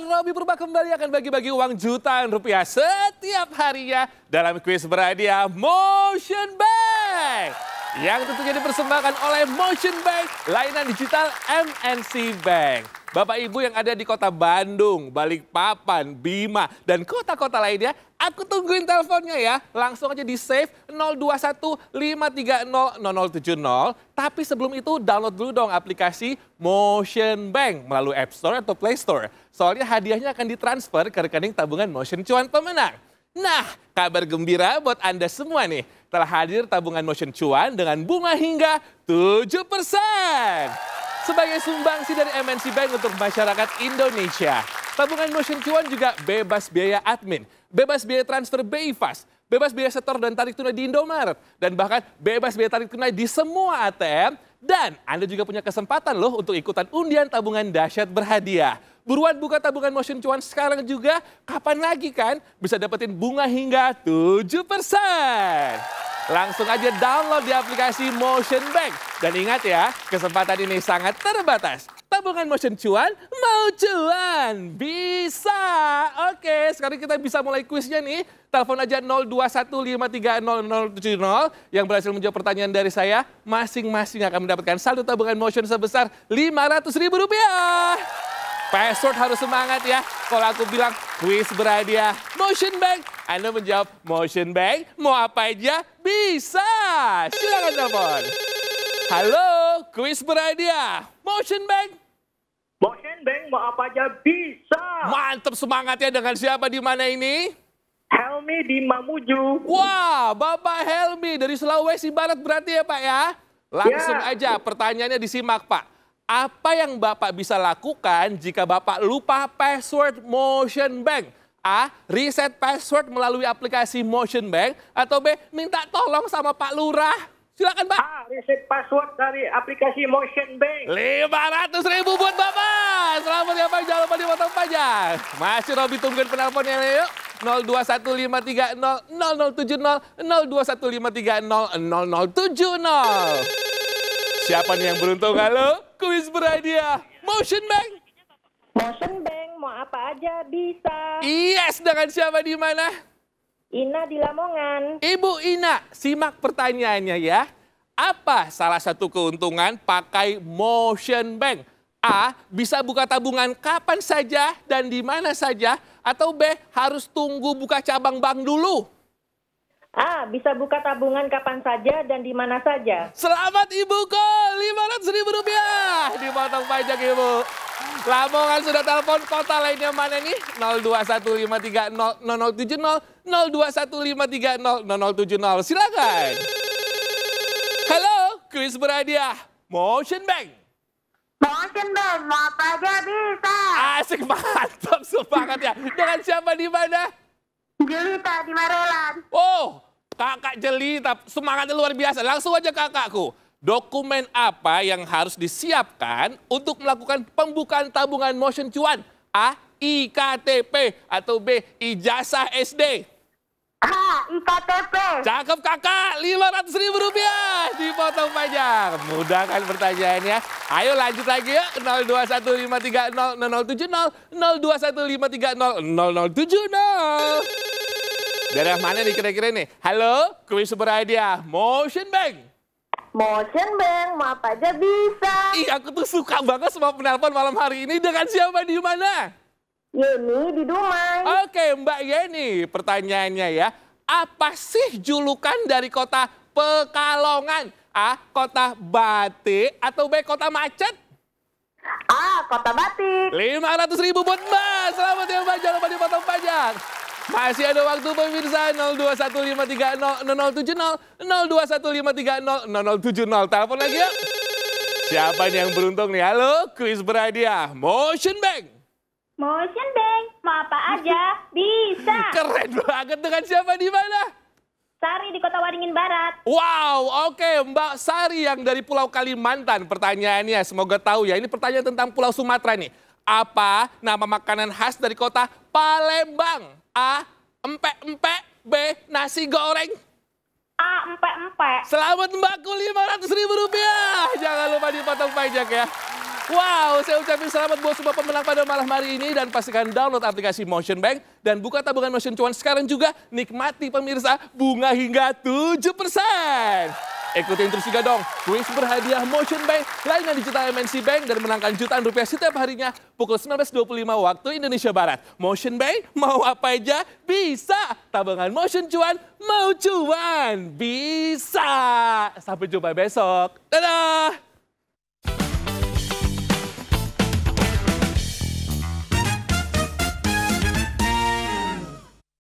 Robby Purba kembali akan bagi-bagi uang jutaan rupiah setiap harinya dalam kuis berhadiah Motion Bank. Yang tentunya dipersembahkan oleh Motion Bank, layanan digital MNC Bank. Bapak Ibu yang ada di kota Bandung, Balikpapan, Bima, dan kota-kota lainnya, aku tungguin teleponnya ya. Langsung aja di save 0215300070. Tapi sebelum itu download dulu dong aplikasi Motion Bank melalui App Store atau Play Store. Soalnya hadiahnya akan ditransfer ke rekening tabungan Motion Cuan pemenang. Nah, kabar gembira buat Anda semua nih. Telah hadir tabungan Motion Cuan dengan bunga hingga 7%. Sebagai sumbangsi dari MNC Bank untuk masyarakat Indonesia. Tabungan Motion Cuan juga bebas biaya admin, bebas biaya transfer BI Fast, bebas biaya setor dan tarik tunai di Indomaret, dan bahkan bebas biaya tarik tunai di semua ATM. Dan Anda juga punya kesempatan loh untuk ikutan undian tabungan dahsyat berhadiah. Buruan buka tabungan Motion Cuan sekarang juga, kapan lagi kan bisa dapetin bunga hingga 7%. Langsung aja download di aplikasi Motion Bank. Dan ingat ya, kesempatan ini sangat terbatas. Tabungan Motion Cuan, mau cuan, bisa. Oke, sekarang kita bisa mulai kuisnya nih. Telepon aja 0215300070 yang berhasil menjawab pertanyaan dari saya. Masing-masing akan mendapatkan saldo tabungan Motion sebesar Rp500.000. Password harus semangat ya. Kalau aku bilang kuis berhadiah Motion Bank, Anda menjawab Motion Bank, mau apa aja bisa. Silakan telepon. Halo, kuis berhadiah Motion Bank. Motion Bank mau apa aja bisa. Mantap semangatnya, dengan siapa di mana ini? Helmi di Mamuju. Wah, Bapak Helmi dari Sulawesi Barat berarti ya Pak ya? Langsung aja pertanyaannya disimak Pak. Apa yang Bapak bisa lakukan jika Bapak lupa password Motion Bank? A. Reset password melalui aplikasi Motion Bank. Atau B. Minta tolong sama Pak Lurah. Silakan Pak. A. Reset password dari aplikasi Motion Bank. Rp500.000 buat Bapak. Selamat ya Pak, jangan lupa dipotong pajak. Masih Robby, tungguin penelponnya yuk. 0215300070, 0215300070. Siapa nih yang beruntung? Halo, kuis berhadiah Motion Bank. Motion Bank mau apa aja bisa. Yes, dengan siapa di mana? Ina di Lamongan. Ibu Ina, simak pertanyaannya ya. Apa salah satu keuntungan pakai Motion Bank? A. Bisa buka tabungan kapan saja dan di mana saja. Atau B. Harus tunggu buka cabang bank dulu. A. Bisa buka tabungan kapan saja dan di mana saja. Selamat Ibuku, Rp500.000 dipotong pajak Ibu. Lamongan sudah telepon, kota lainnya mana nih? 0215300070, 0215300070. Silakan. Halo, kuis berhadiah Motion Bank. Motion Bank mau apa aja bisa. Asik, mantap semangat ya. Dengan siapa di mana? Julita di Marolan. Oh, Kakak Jelita, semangatnya luar biasa. Langsung aja kakakku. Dokumen apa yang harus disiapkan untuk melakukan pembukaan tabungan Motion Cuan? A. IKTP atau B. Ijazah SD? A. IKTP. Cakep kakak, Rp500.000 dipotong pajak. Mudah kan pertanyaannya? Ayo lanjut lagi ya. 0215300070, 0215300070. Daerah mana nih kira-kira nih? Halo, kuis berhadiah Motion Bank. Motion Bank mau apa aja bisa. Ih, aku tuh suka banget sama penelpon malam hari ini. Dengan siapa di mana? Yeni di Dumai. Oke, Mbak Yeni, pertanyaannya ya. Apa sih julukan dari kota Pekalongan? A. Kota Batik atau B. Kota Macet? A. Kota Batik. Rp500.000 buat Mbak. Selamat ya Mbak, jangan lupa dipotong pajak. Masih ada waktu pemirsa. 0215300070, 0215300070. Telepon lagi ya. Siapa nih yang beruntung nih? Halo, kuis berhadiah Motion Bank. Motion Bank mau apa aja bisa. Keren banget, dengan siapa di mana? Sari di Kota Waringin Barat. Wow, oke Mbak Sari yang dari Pulau Kalimantan. Pertanyaannya semoga tahu ya. Ini pertanyaan tentang Pulau Sumatera nih. Apa nama makanan khas dari kota Palembang? A. Empek-empek. B. Nasi goreng. A. Empek-empek. Selamat Mbakku, Rp500.000. Jangan lupa dipotong pajak ya. Wow, saya ucapin selamat buat semua pemenang pada malam hari ini dan pastikan download aplikasi Motion Bank dan buka tabungan Motion Cuan sekarang juga. Nikmati pemirsa bunga hingga 7%. Ikutin terus juga dong kuis berhadiah Motion Bank layanan digital MNC Bank dan menangkan jutaan rupiah setiap harinya pukul 19.25 waktu Indonesia Barat. Motion Bank mau apa aja bisa. Tabungan Motion Cuan mau cuan bisa. Sampai jumpa besok. Dadah.